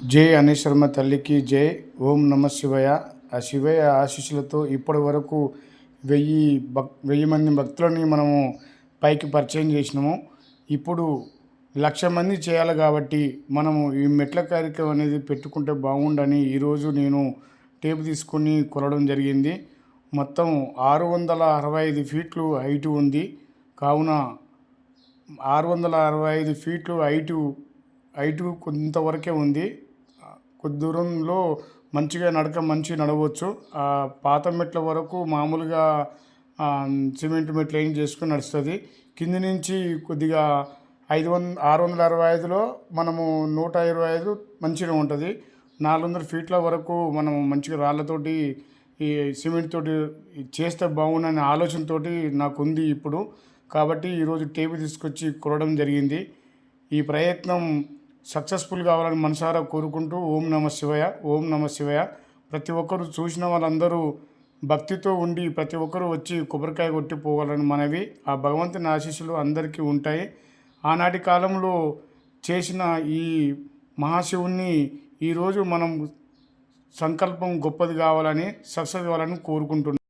జై అనేశ్వరమ్మ తల్లికి జై. ఓం నమ శివయ. ఆ శివయ్య ఆశీస్సులతో ఇప్పటి వరకు 1000 మంది భక్తులని మనము పైకి పరిచయం చేసినాము. ఇప్పుడు 1,00,000 మంది చేయాలి కాబట్టి మనము ఈ మెట్ల కార్యక్రమం అనేది పెట్టుకుంటే బాగుండని ఈరోజు నేను టేపు తీసుకొని కొలవడం జరిగింది. మొత్తం 665 ఫీట్లు హైటు ఉంది. కావున 665 ఫీట్లు హైటు కొంతవరకే ఉంది. కొద్ది దూరంలో మంచిగా నడవచ్చు. ఆ పాత మెట్ల వరకు మామూలుగా సిమెంట్ మెట్లు ఏం చేసుకొని నడుస్తుంది. కింది నుంచి కొద్దిగా 665లో మనము 125 మంచిగా ఉంటుంది. 400 ఫీట్ల వరకు మనం మంచిగా రాళ్ళతోటి ఈ సిమెంట్ తోటి చేస్తే బాగుండనే ఆలోచనతోటి నాకు ఉంది ఇప్పుడు. కాబట్టి ఈరోజు టేపు తీసుకొచ్చి కొలవడం జరిగింది. ఈ ప్రయత్నం సక్సెస్ఫుల్ కావాలని మనసారా కోరుకుంటూ ఓం నమ శివయ. ఓం నమ శివయ. ప్రతి ఒక్కరు చూసిన వాళ్ళందరూ భక్తితో ఉండి ప్రతి ఒక్కరూ వచ్చి కొబ్బరికాయ కొట్టి పోవాలని మనవి. ఆ భగవంతుని ఆశీస్సులు అందరికీ ఉంటాయి. ఆనాటి కాలంలో చేసిన ఈ మహాశివుణ్ణి ఈరోజు మనం సంకల్పం గొప్పది కావాలని సక్సెస్ కావాలని కోరుకుంటున్నాం.